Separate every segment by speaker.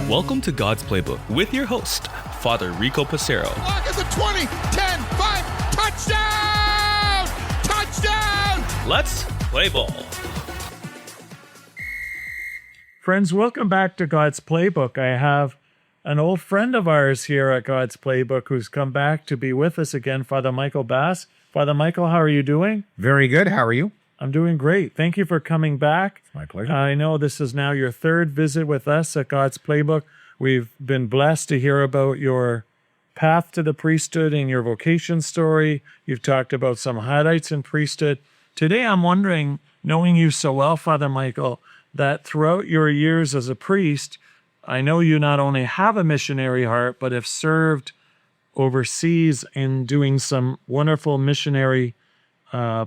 Speaker 1: Welcome to God's Playbook with your host, Father Rico Passero.
Speaker 2: Lock at the 20, 10, 5, touchdown! Touchdown!
Speaker 1: Let's play ball.
Speaker 3: Friends, welcome back to God's Playbook. I have an old friend of ours here at God's Playbook who's come back to be with us again, Father Michael Basque. Father Michael, how are you doing?
Speaker 4: Very good. How are you?
Speaker 3: I'm doing great. Thank you for coming back.
Speaker 4: It's my pleasure.
Speaker 3: I know this is now your third visit with us at God's Playbook. We've been blessed to hear about your path to the priesthood and your vocation story. You've talked about some highlights in priesthood. Today, I'm wondering, knowing you so well, Father Michael, that throughout your years as a priest, I know you not only have a missionary heart, but have served overseas in doing some wonderful missionary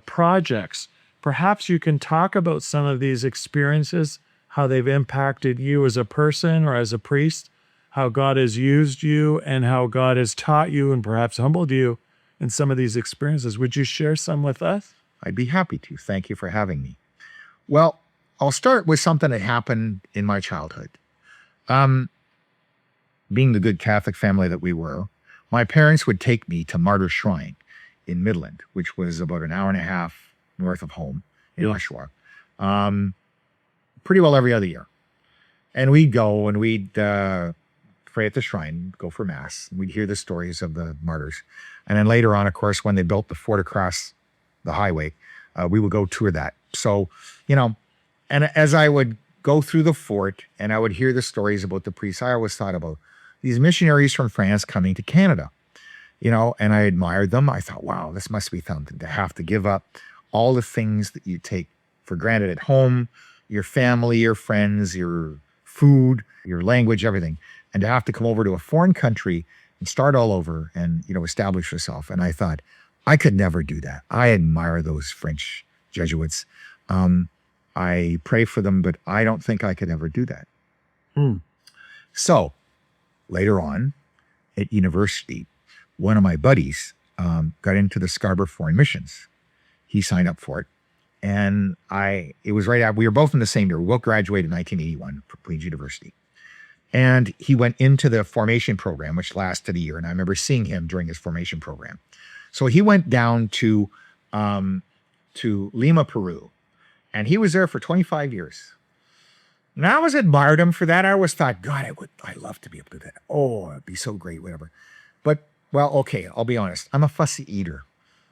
Speaker 3: projects. Perhaps you can talk about some of these experiences, how they've impacted you as a person or as a priest, how God has used you and how God has taught you and perhaps humbled you in some of these experiences. Would you share some with us?
Speaker 4: I'd be happy to. Thank you for having me. Well, I'll start with something that happened in my childhood. Being the good Catholic family that we were, my parents would take me to Martyr Shrine in Midland, which was about an hour and a half north of home in Oshawa, pretty well every other year. And we'd go and we'd pray at the shrine, go for mass. We'd hear the stories of the martyrs. And then later on, of course, when they built the fort across the highway, we would go tour that. So, and as I would go through the fort and I would hear the stories about the priests, I always thought about these missionaries from France coming to Canada, and I admired them. I thought, wow, this must be something to have to give up all the things that you take for granted at home, your family, your friends, your food, your language, everything, and to have to come over to a foreign country and start all over and, establish yourself. And I thought, I could never do that. I admire those French Jesuits. I pray for them, but I don't think I could ever do that. So later on at university, one of my buddies got into the Scarborough Foreign Missions. He signed up for it. And it was right after, we were both in the same year. We both graduated in 1981 from Queen's University. And he went into the formation program, which lasted a year. And I remember seeing him during his formation program. So he went down to Lima, Peru. And he was there for 25 years. And I always admired him for that. I always thought, God, I'd love to be able to do that. Oh, it'd be so great, whatever. But, well, okay, I'll be honest. I'm a fussy eater.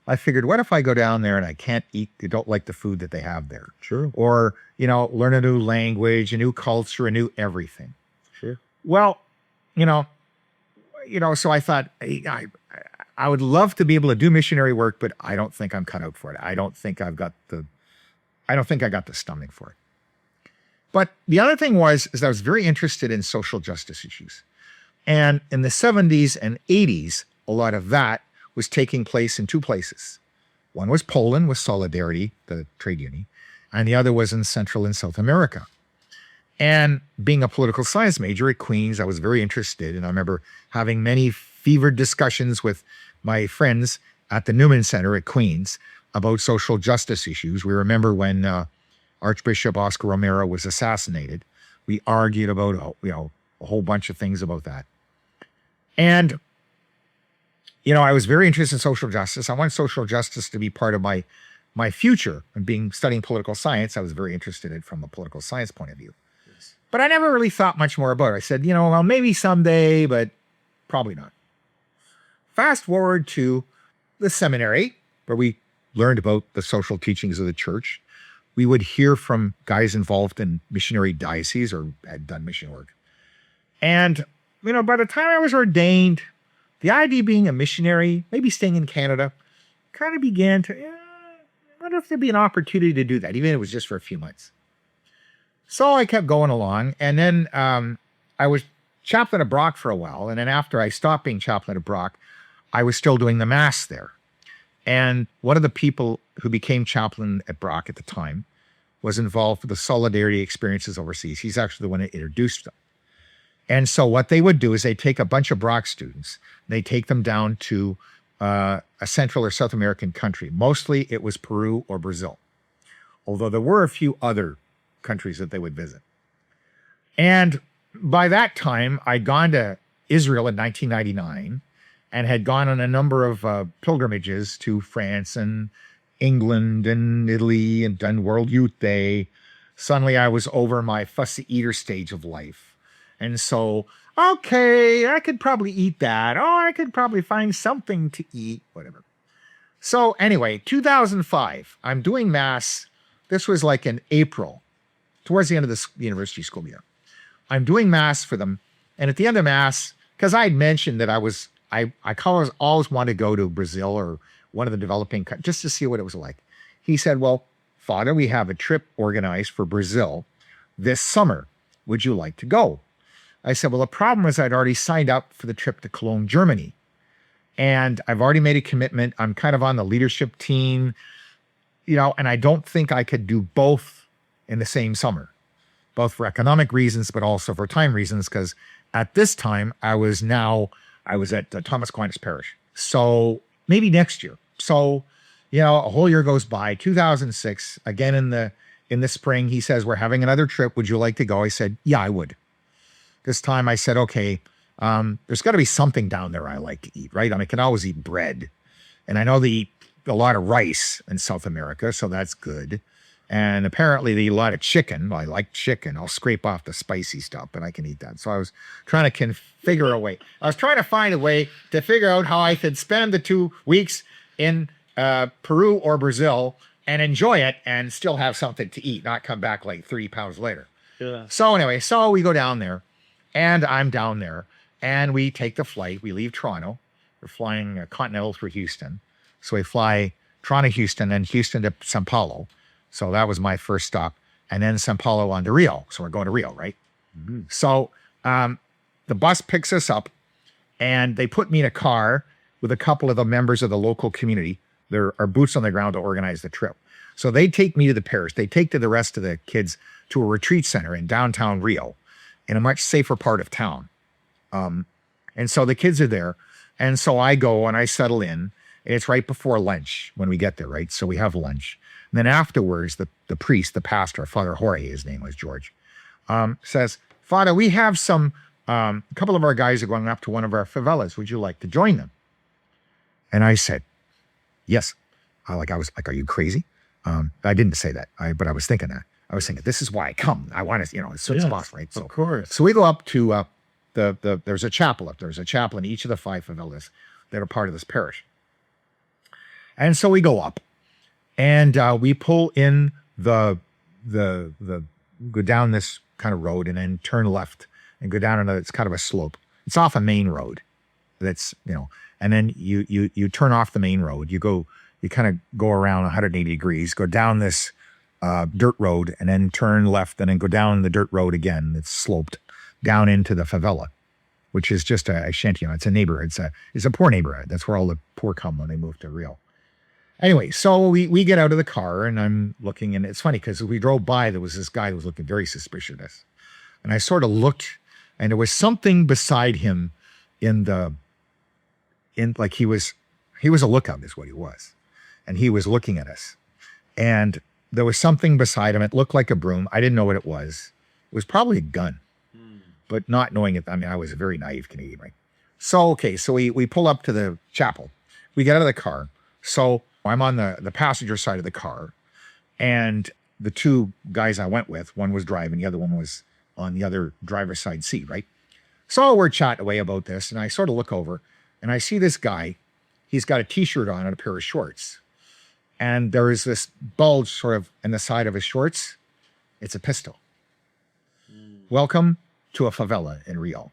Speaker 4: I figured, what if I go down there and I can't eat, I don't like the food that they have there?
Speaker 3: Sure.
Speaker 4: Or, learn a new language, a new culture, a new everything.
Speaker 3: Sure.
Speaker 4: Well, so I thought, I would love to be able to do missionary work, but I don't think I'm cut out for it. I don't think I got the stomach for it. But the other thing is I was very interested in social justice issues. And in the 70s and 80s, a lot of that was taking place in two places. One was Poland with Solidarity, the trade union, and the other was in Central and South America. And being a political science major at Queen's, I was very interested. And I remember having many fevered discussions with my friends at the Newman Center at Queen's about social justice issues. We remember when Archbishop Oscar Romero was assassinated. We argued about, a whole bunch of things about that. And I was very interested in social justice. I wanted social justice to be part of my future. And studying political science, I was very interested in it from a political science point of view. Yes. But I never really thought much more about it. I said, well, maybe someday, but probably not. Fast forward to the seminary, where we learned about the social teachings of the church. We would hear from guys involved in missionary dioceses or had done mission work. And, by the time I was ordained, the idea of being a missionary, maybe staying in Canada, kind of began to, I wonder if there'd be an opportunity to do that, even if it was just for a few months. So I kept going along. And then I was chaplain at Brock for a while. And then after I stopped being chaplain at Brock, I was still doing the mass there. And one of the people who became chaplain at Brock at the time was involved with the Solidarity experiences overseas. He's actually the one that introduced them. And so what they would do is they'd take a bunch of Brock students, they take them down to a Central or South American country. Mostly it was Peru or Brazil, although there were a few other countries that they would visit. And by that time, I'd gone to Israel in 1999 and had gone on a number of pilgrimages to France and England and Italy and done World Youth Day. Suddenly I was over my fussy eater stage of life. And so, okay, I could probably eat that. Oh, I could probably find something to eat, whatever. So anyway, 2005, I'm doing Mass. This was like in April, towards the end of the university school year. I'm doing Mass for them. And at the end of Mass, because I had mentioned that I always wanted to go to Brazil or one of the developing countries just to see what it was like. He said, well, Father, we have a trip organized for Brazil this summer. Would you like to go? I said, well, the problem is I'd already signed up for the trip to Cologne, Germany. And I've already made a commitment. I'm kind of on the leadership team, and I don't think I could do both in the same summer, both for economic reasons, but also for time reasons, because at this time I was at Thomas Aquinas Parish. So maybe next year. So, a whole year goes by. 2006, again in the spring, he says, we're having another trip. Would you like to go? I said, yeah, I would. This time I said, okay, there's got to be something down there I like to eat, right? I can always eat bread. And I know they eat a lot of rice in South America, so that's good. And apparently they eat a lot of chicken. Well, I like chicken. I'll scrape off the spicy stuff, but I can eat that. So I was trying to configure a way. I was trying to find a way to figure out how I could spend the 2 weeks in Peru or Brazil and enjoy it and still have something to eat, not come back like 30 pounds later.
Speaker 3: Yeah.
Speaker 4: So anyway, we go down there and I'm down there and we take the flight. We leave Toronto. We're flying Continental through Houston. So we fly Toronto, Houston, and Houston to Sao Paulo. So that was my first stop. And then Sao Paulo on to Rio. So we're going to Rio, right? Mm-hmm. So the bus picks us up and they put me in a car with a couple of the members of the local community. There are boots on the ground to organize the trip. So they take me to the parish. They take the rest of the kids to a retreat center in downtown Rio in a much safer part of town. And so the kids are there. And so I go and I settle in. And it's right before lunch when we get there, right? So we have lunch. And then afterwards, the priest, the pastor, Father Jorge, his name was George, says, Father, we have a couple of our guys are going up to one of our favelas. Would you like to join them? And I said, yes. I was like, are you crazy? I didn't say that, but I was thinking that. I was thinking, this is why I come. I want to, as soon as possible, right? So,
Speaker 3: of course.
Speaker 4: So we go up to there's a chapel up there. There's a chapel in each of the 5 favelas that are part of this parish. And so we go up and we pull in go down this kind of road and then turn left and go down it's kind of a slope. It's off a main road that's, and then you turn off the main road. You kind of go around 180 degrees, go down this dirt road and then turn left and then go down the dirt road again. It's sloped down into the favela, which is just a shanty. It's a neighborhood. It's a poor neighborhood. That's where all the poor come when they move to Rio. Anyway, so we get out of the car and I'm looking, and it's funny because as we drove by, there was this guy who was looking very suspicious. And I sort of looked and there was something beside him like he was a lookout is what he was. And he was looking at us. And there was something beside him. It looked like a broom. I didn't know what it was. It was probably a gun, but not knowing it. I was a very naive Canadian, right? So, okay, so we pull up to the chapel. We get out of the car. So I'm on the passenger side of the car, and the 2 guys I went with, one was driving, the other one was on the other driver's side seat, right? So we're chatting away about this, and I sort of look over, and I see this guy. He's got a T-shirt on and a pair of shorts. And there is this bulge sort of in the side of his shorts. It's a pistol. Welcome to a favela in Rio.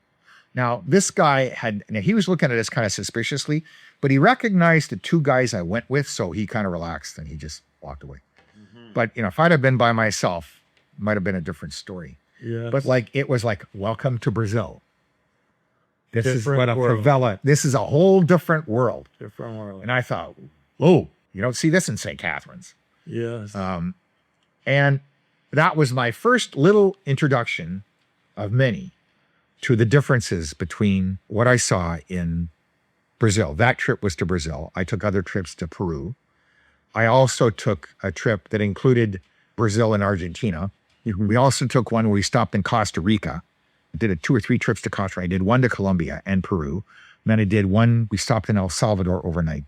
Speaker 4: Now, this guy he was looking at us kind of suspiciously, but he recognized the 2 guys I went with, so he kind of relaxed and he just walked away. Mm-hmm. But, if I'd have been by myself, it might have been a different story.
Speaker 3: Yes.
Speaker 4: But it was like, welcome to Brazil. This
Speaker 3: Different
Speaker 4: is what a
Speaker 3: world.
Speaker 4: favela, this is a whole different world.
Speaker 3: Different world.
Speaker 4: And I thought, whoa, you don't see this in St. Catharines.
Speaker 3: Yes.
Speaker 4: And that was my first little introduction of many to the differences between what I saw in Brazil. That trip was to Brazil. I took other trips to Peru. I also took a trip that included Brazil and Argentina. We also took one where we stopped in Costa Rica. I did 2 or 3 trips to Costa Rica. I did one to Colombia and Peru. And then I did one, we stopped in El Salvador overnight.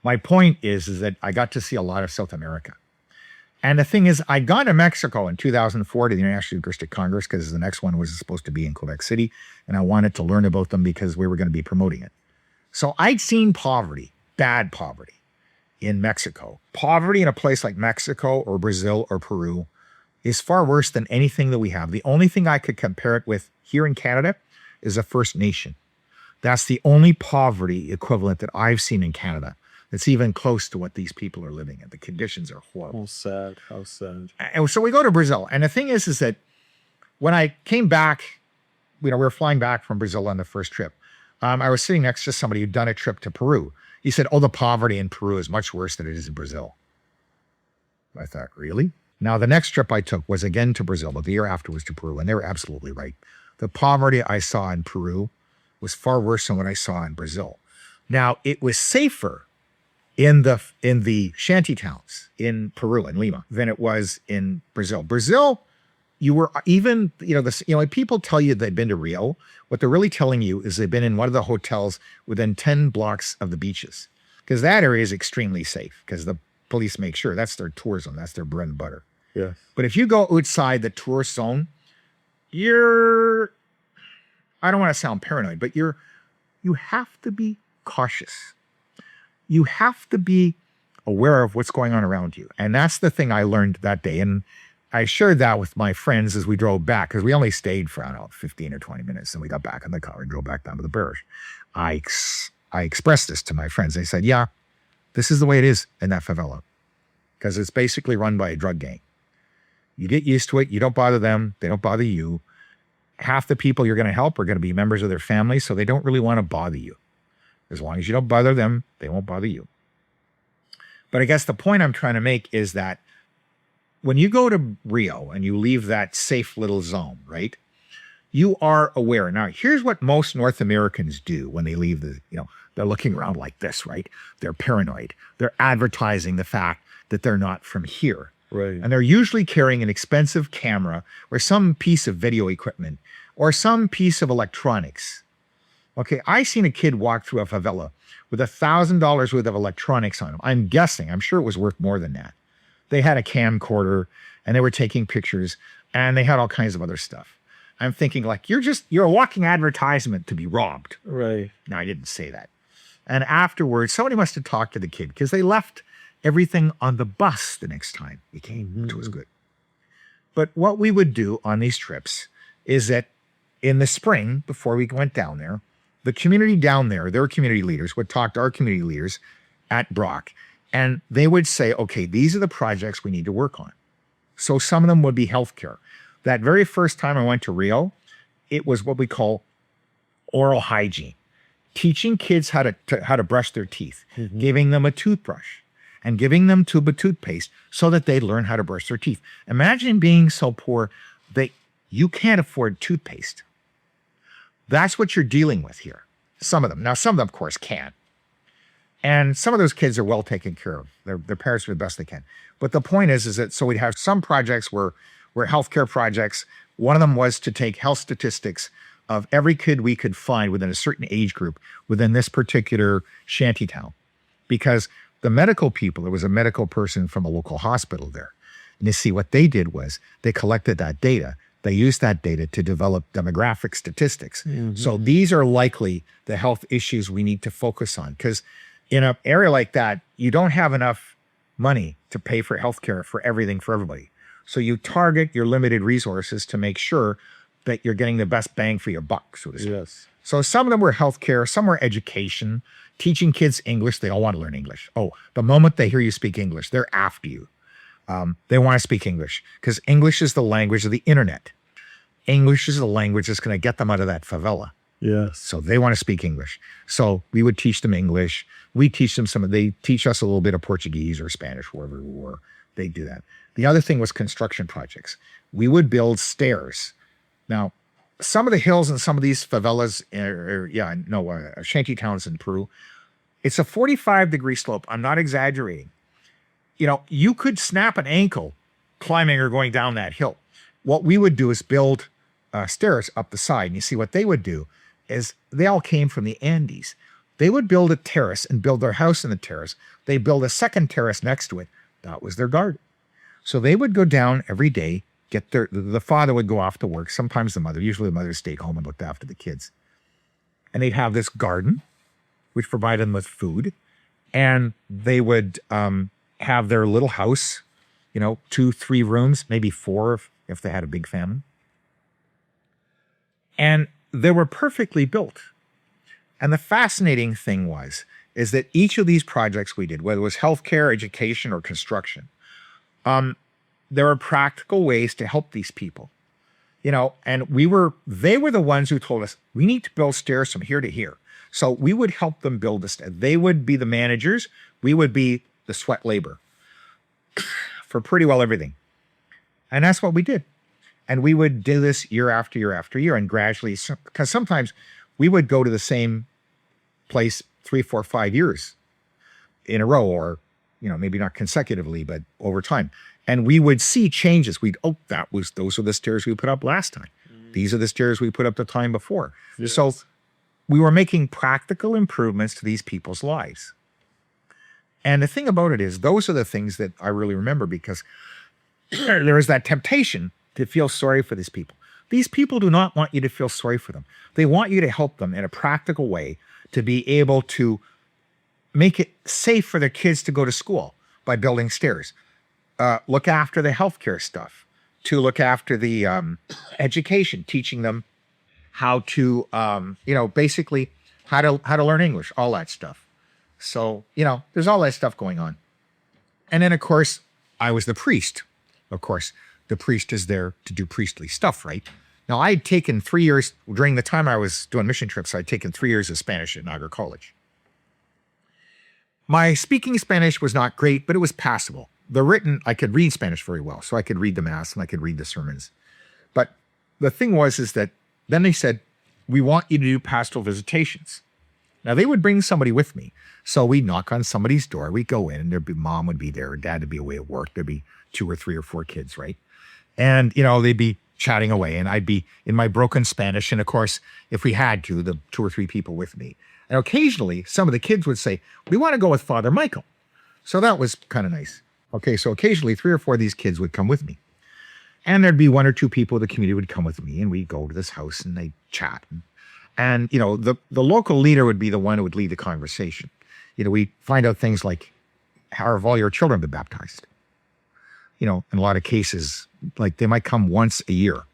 Speaker 4: My point is that I got to see a lot of South America. And the thing is, I got to Mexico in 2004 to the International Eucharistic Congress because the next one was supposed to be in Quebec City. And I wanted to learn about them because we were going to be promoting it. So I'd seen poverty, bad poverty in Mexico. Poverty in a place like Mexico or Brazil or Peru is far worse than anything that we have. The only thing I could compare it with here in Canada is a First Nation. That's the only poverty equivalent that I've seen in Canada. It's even close to what these people are living in. The conditions are horrible.
Speaker 3: How sad. How sad.
Speaker 4: And so we go to Brazil. And the thing is that when I came back, we were flying back from Brazil on the first trip. I was sitting next to somebody who'd done a trip to Peru. He said, the poverty in Peru is much worse than it is in Brazil. I thought, really? Now, the next trip I took was again to Brazil, but the year after was to Peru. And they were absolutely right. The poverty I saw in Peru was far worse than what I saw in Brazil. Now, it was safer in the shanty towns in Peru and Lima than it was in Brazil. Brazil, you were even, people tell you they've been to Rio. What they're really telling you is they've been in one of the hotels within 10 blocks of the beaches, because that area is extremely safe because the police make sure that's their tour zone. That's their bread and butter.
Speaker 3: Yes.
Speaker 4: But if you go outside the tourist zone, I don't want to sound paranoid, but you have to be cautious. You have to be aware of what's going on around you. And that's the thing I learned that day. And I shared that with my friends as we drove back, because we only stayed for, 15 or 20 minutes. And we got back in the car and drove back down to the parish. I expressed this to my friends. They said, yeah, this is the way it is in that favela, because it's basically run by a drug gang. You get used to it. You don't bother them. They don't bother you. Half the people you're going to help are going to be members of their family, so they don't really want to bother you. As long as you don't bother them, they won't bother you. But I guess the point I'm trying to make is that when you go to Rio and you leave that safe little zone, right, you are aware. Now, here's what most North Americans do when they leave they're looking around like this, right? They're paranoid. They're advertising the fact that they're not from here.
Speaker 3: Right.
Speaker 4: And they're usually carrying an expensive camera or some piece of video equipment or some piece of electronics. Okay, I seen a kid walk through a favela with $1,000 worth of electronics on him. I'm sure it was worth more than that. They had a camcorder and they were taking pictures and they had all kinds of other stuff. I'm thinking you're a walking advertisement to be robbed.
Speaker 3: Right.
Speaker 4: No, I didn't say that. And afterwards, somebody must have talked to the kid because they left everything on the bus the next time we came, which was good. But what we would do on these trips is that in the spring, before we went down there, the community down there, their community leaders would talk to our community leaders at Brock, and they would say, okay, these are the projects we need to work on. So some of them would be healthcare. That very first time I went to Rio, it was what we call oral hygiene, teaching kids how to brush their teeth, giving them a toothbrush and giving them tube of toothpaste so that they learn how to brush their teeth. Imagine being so poor that you can't afford toothpaste. That's what you're dealing with here. Some of them. Now, some of them, of course, can. And some of those kids are well taken care of. Their parents do the best they can. But the point is that so we'd have some projects were healthcare projects. One of them was to take health statistics of every kid we could find within a certain age group within this particular shanty town. Because the medical people, there was a medical person from a local hospital there. And you see, what they did was they collected that data. They used that data to develop demographic statistics. So these are likely the health issues we need to focus on. Because in an area like that, you don't have enough money to pay for healthcare for everything for everybody. So you target your limited resources to make sure that you're getting the best bang for your buck, so to speak.
Speaker 3: Yes.
Speaker 4: So some of them were healthcare, some were education, teaching kids English. They all want to learn English. Oh, the moment they hear you speak English, they're after you. They want to speak English because English is the language of the internet. English is the language that's going to get them out of that favela.
Speaker 3: Yes.
Speaker 4: So they want to speak English. So we would teach them English. We teach them they teach us a little bit of Portuguese or Spanish, wherever we were. They do that. The other thing was construction projects. We would build stairs. Now, some of the hills in some of these favelas, shanty towns in Peru, it's a 45-degree slope. I'm not exaggerating. You could snap an ankle climbing or going down that hill. what we would do is build stairs up the side. And you see what they would do is they all came from the Andes. They would build a terrace and build their house in the terrace. They build a second terrace next to it. That was their garden. So they would go down every day, the father would go off to work, sometimes the mother, usually the mother stayed home and looked after the kids. And they'd have this garden, which provided them with food. And they would have their little house, 2, 3 rooms, maybe 4 if they had a big family. And they were perfectly built. And the fascinating thing is that each of these projects we did, whether it was healthcare, education, or construction, there were practical ways to help these people, and they were the ones who told us, we need to build stairs from here to here. So we would help them build the stairs. They would be the managers. We would be the sweat labor for pretty well everything. And that's what we did. And we would do this year after year after year. And gradually, because sometimes we would go to the same place 3, 4, 5 years in a row, or, maybe not consecutively, but over time. And we would see changes. Those are the stairs we put up last time. These are the stairs we put up the time before. Yes. So we were making practical improvements to these people's lives. And the thing about it is, those are the things that I really remember, because there is that temptation to feel sorry for these people. These people do not want you to feel sorry for them. They want you to help them in a practical way to be able to make it safe for their kids to go to school by building stairs. Look after the healthcare stuff, to look after the education, teaching them how to, basically how to learn English, all that stuff. So, there's all that stuff going on. And then, of course, I was the priest. Of course, the priest is there to do priestly stuff, right? Now, I'd taken 3 years, during the time I was doing mission trips, I'd taken 3 years of Spanish at Niagara College. My speaking Spanish was not great, but it was passable. The written, I could read Spanish very well, so I could read the Mass and I could read the sermons. But the thing is that then they said, we want you to do pastoral visitations. Now, they would bring somebody with me. So we'd knock on somebody's door. We'd go in, and mom would be there, or dad would be away at work. There'd be 2 or 3 or 4 kids, right? And, they'd be chatting away, and I'd be in my broken Spanish. And of course, if we had to, the 2 or 3 people with me. And occasionally, some of the kids would say, we want to go with Father Michael. So that was kind of nice. Okay, so occasionally 3 or 4 of these kids would come with me. And there'd be 1 or 2 people in the community would come with me, and we'd go to this house and they'd chat. And the local leader would be the one who would lead the conversation. We'd find out things like, how have all your children been baptized? In a lot of cases, like they might come once a year.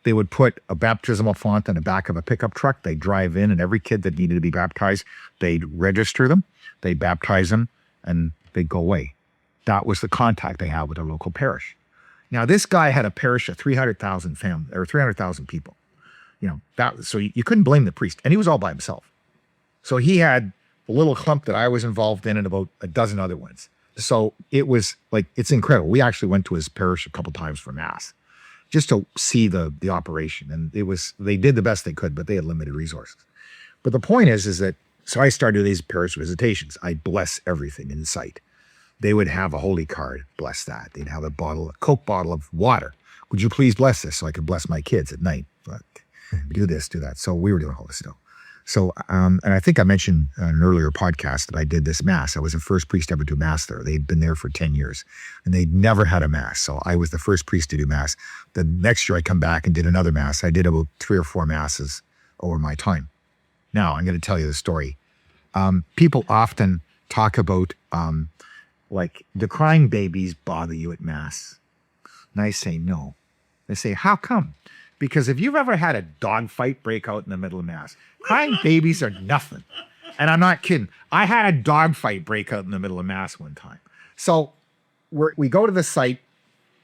Speaker 4: They would put a baptismal font on the back of a pickup truck. They'd drive in, and every kid that needed to be baptized, they'd register them, they'd baptize them, and they'd go away. That was the contact they had with their local parish. Now, this guy had a parish of 300,000 people. So you couldn't blame the priest, and he was all by himself. So he had a little clump that I was involved in, and about a dozen other ones. So it was like, it's incredible. We actually went to his parish a couple times for Mass, just to see the operation. And they did the best they could, but they had limited resources. But the point is that, so I started these parish visitations. I bless everything in sight. They would have a holy card, bless that. They'd have a Coke bottle of water. Would you please bless this so I could bless my kids at night? But do this, do that. So we were doing all this stuff. So, and I think I mentioned in an earlier podcast that I did this Mass. I was the first priest ever to do Mass there. They'd been there for 10 years, and they'd never had a Mass. So I was the first priest to do Mass. The next year I come back and did another Mass. I did about 3 or 4 Masses over my time. Now, I'm going to tell you the story. People often talk about, do crying babies bother you at Mass? And I say no. They say, how come? Because if you've ever had a dog fight break out in the middle of Mass, crying babies are nothing. And I'm not kidding. I had a dog fight break out in the middle of Mass one time. So we go to the site.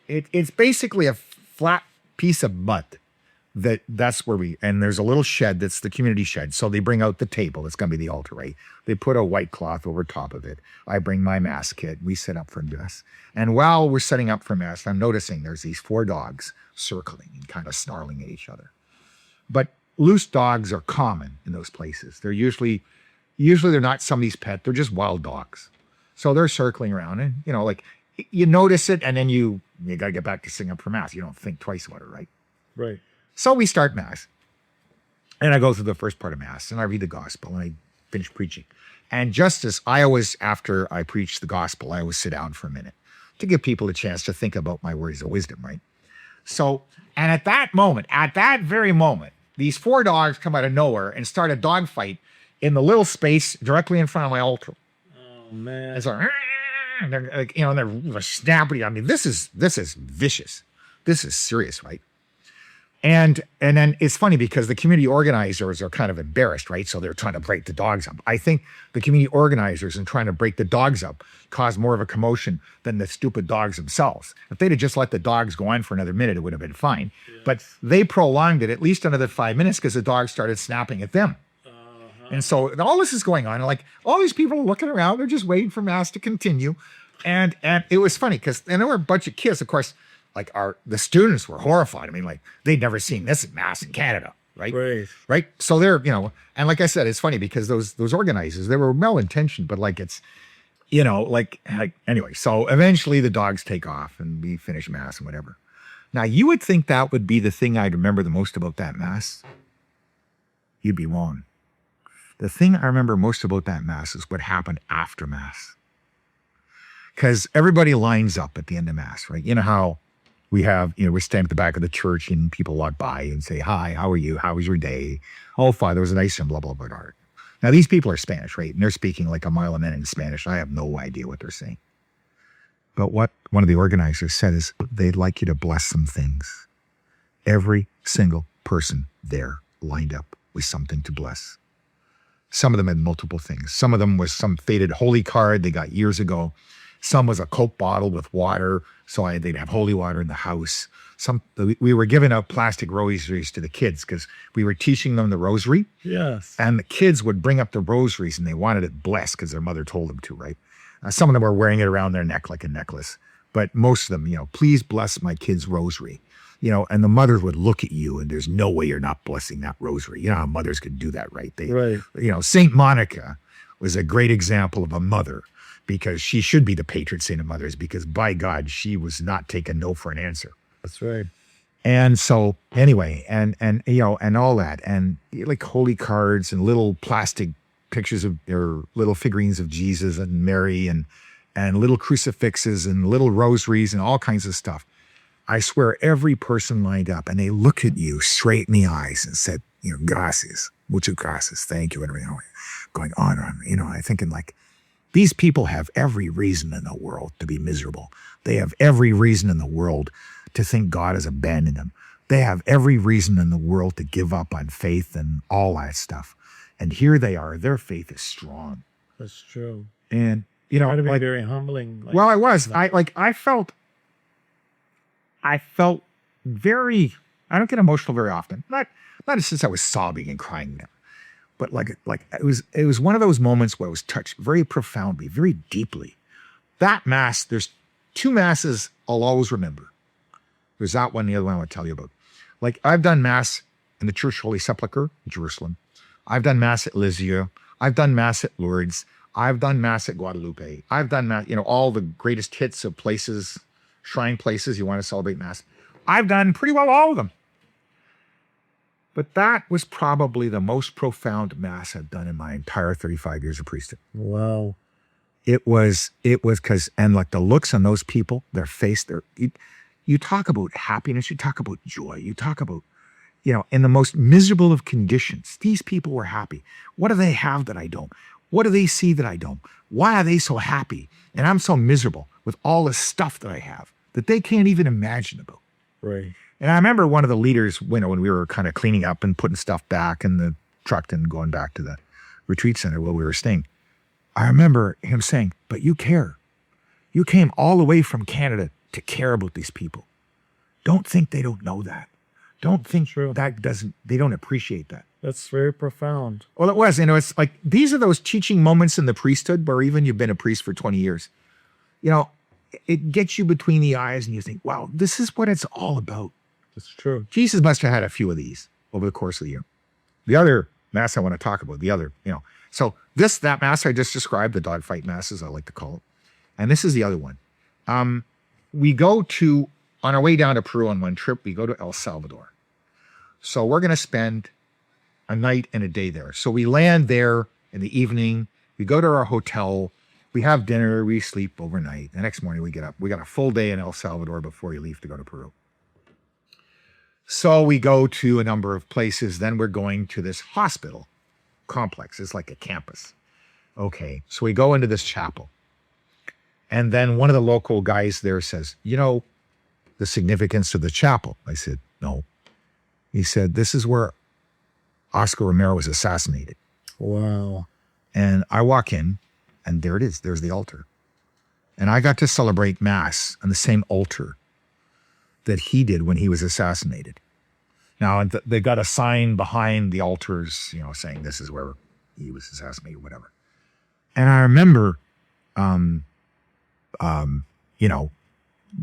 Speaker 4: It's basically a flat piece of mud. That's where and there's a little shed that's the community shed. So they bring out the table. It's going to be the altar, right? They put a white cloth over top of it. I bring my Mass kit. We set up for Mass. And while we're setting up for Mass, I'm noticing there's these 4 dogs circling and kind of snarling at each other. But loose dogs are common in those places. They're usually they're not somebody's pet. They're just wild dogs. So they're circling around, and you notice it, and then you got to get back to sing up for Mass. You don't think twice about it, right?
Speaker 3: Right.
Speaker 4: So we start Mass. And I go through the first part of Mass, and I read the gospel, and I finish preaching. And just as I always, after I preach the gospel, I always sit down for a minute to give people a chance to think about my words of wisdom, right? So, and at that very moment, these 4 dogs come out of nowhere and start a dog fight in the little space directly in front of my altar.
Speaker 3: Oh man.
Speaker 4: And so, and they're like, they're snapping. I mean, this is vicious. This is serious, right? And then it's funny because the community organizers are kind of embarrassed, right? So they're trying to break the dogs up. I think the community organizers in trying to break the dogs up caused more of a commotion than the stupid dogs themselves. If they'd have just let the dogs go on for another minute, it would have been fine. Yes. But they prolonged it at least another 5 minutes because the dogs started snapping at them. And so all this is going on. And like all these people are looking around, they're just waiting for Mass to continue. And it was funny because there were a bunch of kids, of course. Like the students were horrified. I mean, like they'd never seen this at Mass in Canada, right? Right. So they're, and like I said, it's funny because those organizers, they were well-intentioned, but like it's, like anyway. So eventually the dogs take off and we finish Mass and whatever. Now you would think that would be the thing I'd remember the most about that Mass. You'd be wrong. The thing I remember most about that Mass is what happened after Mass. Because everybody lines up at the end of Mass, right? You know how we have, we're standing at the back of the church and people walk by and say, hi, how are you? How was your day? Oh, Father, it was nice and blah, blah, blah, blah. Now, these people are Spanish, right? And they're speaking like a mile a minute in Spanish. I have no idea what they're saying. But what one of the organizers said is they'd like you to bless some things. Every single person there lined up with something to bless. Some of them had multiple things. Some of them was some faded holy card they got years ago. Some was a Coke bottle with water, so they'd have holy water in the house. We were giving out plastic rosaries to the kids because we were teaching them the rosary.
Speaker 3: Yes.
Speaker 4: And the kids would bring up the rosaries and they wanted it blessed because their mother told them to, right? Some of them were wearing it around their neck like a necklace. But most of them, please bless my kid's rosary. And the mother would look at you and there's no way you're not blessing that rosary. You know how mothers could do that, right?
Speaker 3: Right.
Speaker 4: Saint Monica was a great example of a mother, because she should be the patron saint of mothers, because by God, she was not taking no for an answer.
Speaker 3: That's right.
Speaker 4: And so anyway, and all that, and like holy cards and little plastic pictures or little figurines of Jesus and Mary and little crucifixes and little rosaries and all kinds of stuff. I swear every person lined up and they looked at you straight in the eyes and said, gracias, muchas gracias, thank you, and everything. Going on, I thinking like, these people have every reason in the world to be miserable. They have every reason in the world to think God has abandoned them. They have every reason in the world to give up on faith and all that stuff. And here they are. Their faith is strong.
Speaker 3: That's true.
Speaker 4: And,
Speaker 3: Try to be very humbling.
Speaker 4: Well, I was. I felt very, I don't get emotional very often. Not since I was sobbing and crying now. But it was one of those moments where I was touched very profoundly, very deeply. That Mass, there's 2 Masses I'll always remember. There's that one, the other one I want to tell you about. Like I've done Mass in the Church Holy Sepulchre in Jerusalem. I've done Mass at Lisieux. I've done Mass at Lourdes. I've done Mass at Guadalupe. I've done Mass, all the greatest hits of places, shrine places you want to celebrate Mass. I've done pretty well all of them. But that was probably the most profound Mass I've done in my entire 35 years of priesthood.
Speaker 3: Wow.
Speaker 4: It was because, and like the looks on those people, their face, you talk about happiness, you talk about joy, you talk about, in the most miserable of conditions, these people were happy. What do they have that I don't? What do they see that I don't? Why are they so happy? And I'm so miserable with all the stuff that I have that they can't even imagine about.
Speaker 3: Right.
Speaker 4: And I remember one of the leaders, when we were kind of cleaning up and putting stuff back in the truck and going back to the retreat center where we were staying, I remember him saying, but you care. You came all the way from Canada to care about these people. Don't think they don't know that. Don't think they don't appreciate that.
Speaker 3: That's very profound.
Speaker 4: Well, it was. It's like, these are those teaching moments in the priesthood where even you've been a priest for 20 years. It gets you between the eyes and you think, wow, this is what it's all about.
Speaker 3: That's true.
Speaker 4: Jesus must have had a few of these over the course of the year. The other Mass I want to talk about, so that Mass I just described, the dogfight Mass, as I like to call it. And this is the other one. we go to, on our way down to Peru on one trip, we go to El Salvador. So we're going to spend a night and a day there. So we land there in the evening. We go to our hotel. We have dinner. We sleep overnight. The next morning we get up. We got a full day in El Salvador before we leave to go to Peru. So we go to a number of places. Then we're going to this hospital complex. It's like a campus. Okay. So we go into this chapel. And then one of the local guys there says, you know, the significance of the chapel. I said, no. He said, this is where Oscar Romero was assassinated.
Speaker 3: Wow.
Speaker 4: And I walk in, and there it is. There's the altar. And I got to celebrate Mass on the same altar that he did when he was assassinated. Now, they got a sign behind the altars, you know, saying this is where he was assassinated, whatever. And I remember, you know,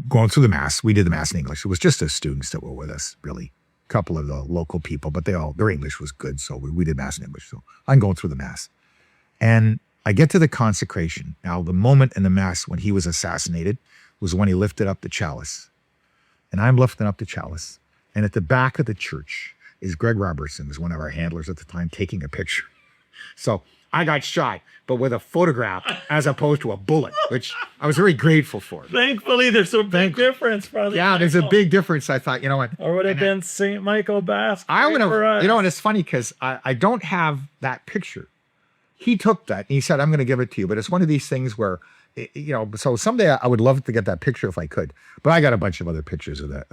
Speaker 4: going through the Mass. We did the Mass in English. It was just the students that were with us, really. A couple of the local people, but their English was good, so we did Mass in English. So I'm going through the Mass. And I get to the consecration. Now, the moment in the Mass when he was assassinated was when he lifted up the chalice. And I'm lifting up the chalice. And at the back of the church is Greg Robertson, who's one of our handlers at the time, taking a picture. So I got shot, but with a photograph as opposed to a bullet, which I was very grateful for.
Speaker 3: Thankfully, there's a big difference, brother.
Speaker 4: Yeah, there's a big difference. I thought, you know what?
Speaker 3: Or would have been St. Michael Basque.
Speaker 4: I would have,
Speaker 3: you
Speaker 4: know, and it's funny because I don't have that picture. He took that and he said, I'm going to give it to you. But it's one of these things where, you know, so someday I would love to get that picture if I could. But I got a bunch of other pictures of that,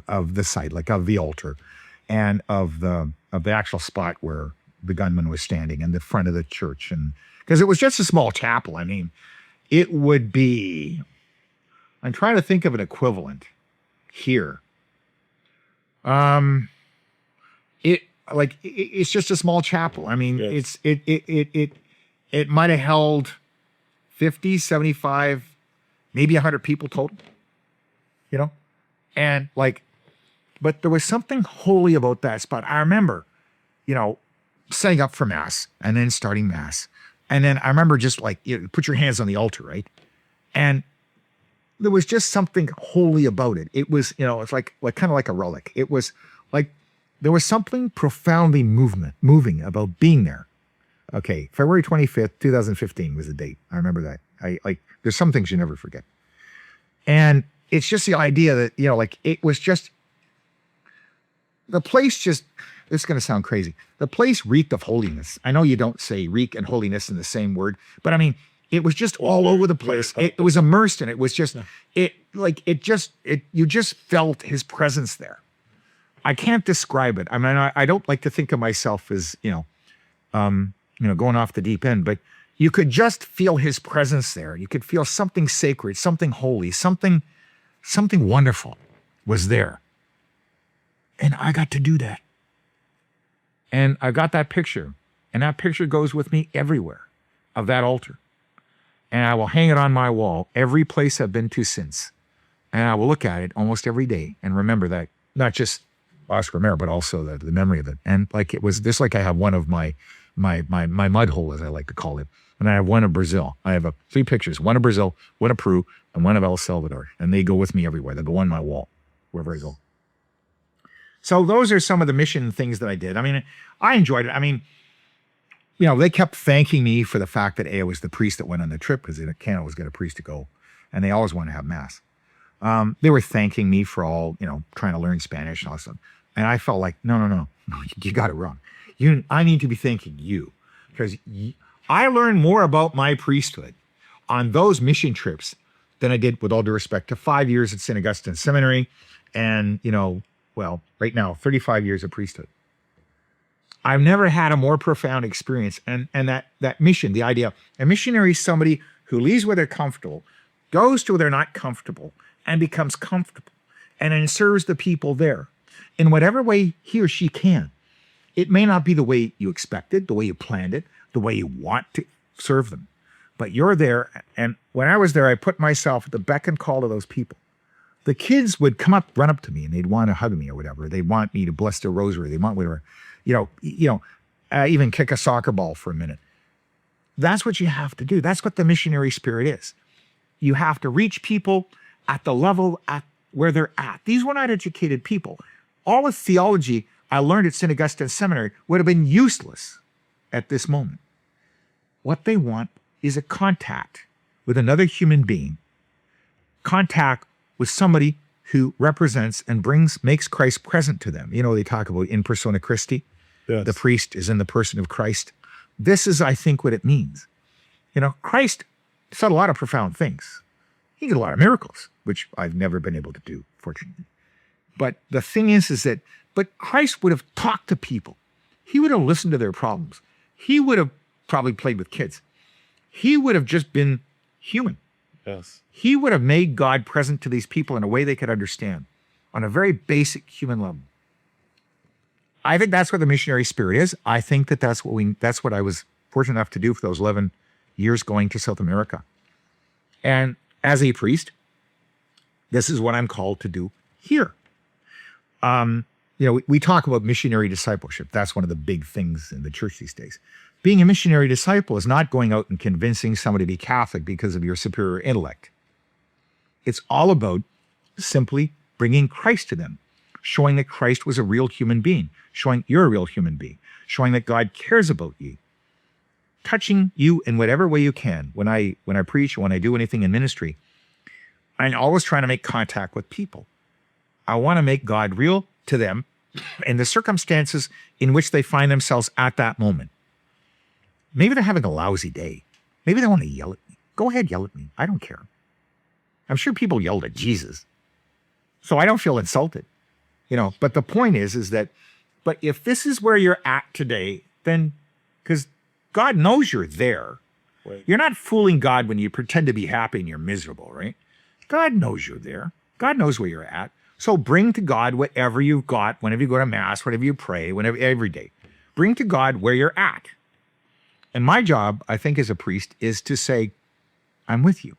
Speaker 4: of the site, like of the altar and of the actual spot where the gunman was standing in the front of the church. And because it was just a small chapel. I mean, it would be, I'm trying to think of an equivalent here. It's just a small chapel. I mean, yes. It might have held 50, 75, maybe 100 people total, you know? And but there was something holy about that spot. I remember, you know, setting up for Mass and then starting Mass. And then I remember just put your hands on the altar, right? And there was just something holy about it. It was, you know, it's like kind of like a relic. It was like, there was something profoundly moving about being there. Okay, February 25th, 2015 was the date. I remember that. There's some things you never forget. And it's just the idea that, you know, it was just, the place just, this is going to sound crazy. The place reeked of holiness. I know you don't say reek and holiness in the same word, but I mean, it was just all over the place. It was immersed in it. It was just, you just felt his presence there. I can't describe it. I mean, I don't like to think of myself as, going off the deep end, but you could just feel his presence there. You could feel something sacred, something holy, something wonderful was there. And I got to do that. And I got that picture, and that picture goes with me everywhere of that altar. And I will hang it on my wall every place I've been to since. And I will look at it almost every day and remember that, not just Oscar Romero, but also the memory of it. And it was just like I have one of my mud hole, as I like to call it. And I have one of Brazil. I have 3 pictures, one of Brazil, one of Peru, and one of El Salvador. And they go with me everywhere. They go on my wall, wherever I go. So those are some of the mission things that I did. I mean, I enjoyed it. I mean, you know, they kept thanking me for the fact that I was the priest that went on the trip, because they can't always get a priest to go. And they always want to have Mass. They were thanking me for all, you know, trying to learn Spanish and all that stuff. And I felt like, no, you got it wrong. I need to be thanking you, because I learned more about my priesthood on those mission trips than I did, with all due respect, to 5 years at St. Augustine Seminary and, right now, 35 years of priesthood. I've never had a more profound experience. And that mission, the idea, a missionary is somebody who leaves where they're comfortable, goes to where they're not comfortable, and becomes comfortable, and then serves the people there in whatever way he or she can. It may not be the way you expected, the way you planned it, the way you want to serve them, but you're there. And when I was there, I put myself at the beck and call of those people. The kids would run up to me, and they'd want to hug me or whatever. They want me to bless their rosary. They want whatever, even kick a soccer ball for a minute. That's what you have to do. That's what the missionary spirit is. you have to reach people at the level at where they're at. These were not educated people. All the theology I learned at St. Augustine Seminary would have been useless at this moment. What they want is a contact with another human being, contact with somebody who represents and makes Christ present to them. You know, they talk about in persona Christi.
Speaker 3: Yes.
Speaker 4: The priest is in the person of Christ. This is, I think, what it means. You know, Christ said a lot of profound things. He did a lot of miracles, which I've never been able to do, fortunately. But the thing is that, but Christ would have talked to people. He would have listened to their problems. He would have probably played with kids. He would have just been human.
Speaker 3: Yes.
Speaker 4: He would have made God present to these people in a way they could understand on a very basic human level. I think that's what the missionary spirit is. I think that that's what I was fortunate enough to do for those 11 years going to South America. And as a priest, this is what I'm called to do here. We talk about missionary discipleship. That's one of the big things in the church these days. Being a missionary disciple is not going out and convincing somebody to be Catholic because of your superior intellect. It's all about simply bringing Christ to them, showing that Christ was a real human being, showing you're a real human being, showing that God cares about you, touching you in whatever way you can. When I preach, when I do anything in ministry, I'm always trying to make contact with people. I want to make God real to them in the circumstances in which they find themselves at that moment. Maybe they're having a lousy day. Maybe they want to yell at me. Go ahead, yell at me. I don't care. I'm sure people yelled at Jesus, so I don't feel insulted. But the point is that, but if this is where you're at today, then, because God knows you're there.
Speaker 3: Right.
Speaker 4: You're not fooling God when you pretend to be happy and you're miserable, right? God knows you're there. God knows where you're at. So bring to God whatever you've got, whenever you go to Mass, whenever you pray, every day. Bring to God where you're at. And my job, I think, as a priest, is to say, I'm with you.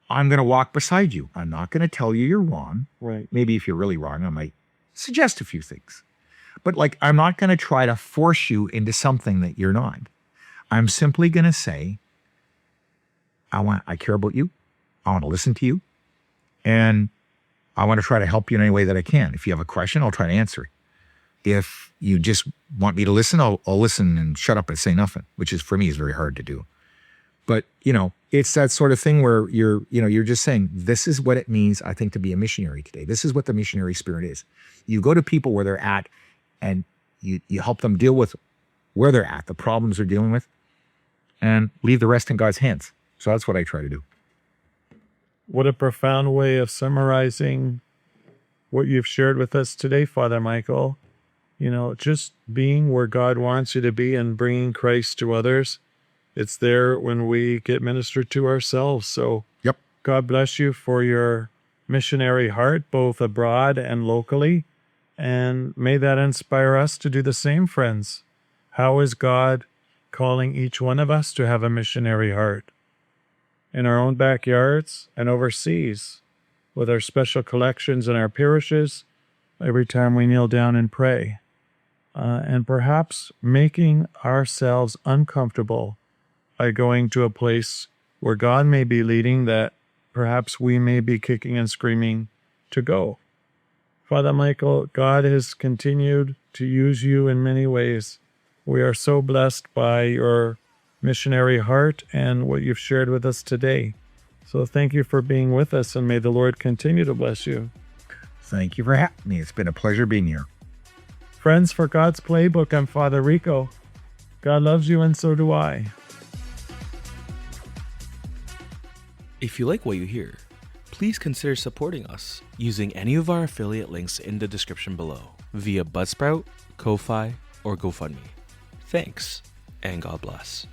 Speaker 4: I'm going to walk beside you. I'm not going to tell you you're wrong.
Speaker 3: Right.
Speaker 4: Maybe if you're really wrong, I might suggest a few things. But I'm not going to try to force you into something that you're not. I'm simply going to say, I care about you. I want to listen to you. And I want to try to help you in any way that I can. If you have a question, I'll try to answer it. If you just want me to listen, I'll listen and shut up and say nothing, which is, for me, is very hard to do. But, it's that sort of thing where you're just saying, this is what it means, I think, to be a missionary today. This is what the missionary spirit is. You go to people where they're at and you help them deal with where they're at, the problems they're dealing with, and leave the rest in God's hands. So that's what I try to do.
Speaker 3: What a profound way of summarizing what you've shared with us today, Father Michael. Just being where God wants you to be and bringing Christ to others. It's there when we get ministered to ourselves. So
Speaker 4: Yep.
Speaker 3: God bless you for your missionary heart, both abroad and locally. And may that inspire us to do the same, friends. How is God calling each one of us to have a missionary heart? In our own backyards and overseas, with our special collections in our parishes, every time we kneel down and pray. And perhaps making ourselves uncomfortable by going to a place where God may be leading that perhaps we may be kicking and screaming to go. Father Michael, God has continued to use you in many ways. We are so blessed by your missionary heart and what you've shared with us today. So thank you for being with us, and may the Lord continue to bless you.
Speaker 4: Thank you for having me. It's been a pleasure being here.
Speaker 3: Friends, for God's Playbook, I'm Father Rico. God loves you, and so do I.
Speaker 1: If you like what you hear, please consider supporting us using any of our affiliate links in the description below via Buzzsprout, Ko-Fi, or GoFundMe. Thanks, and God bless.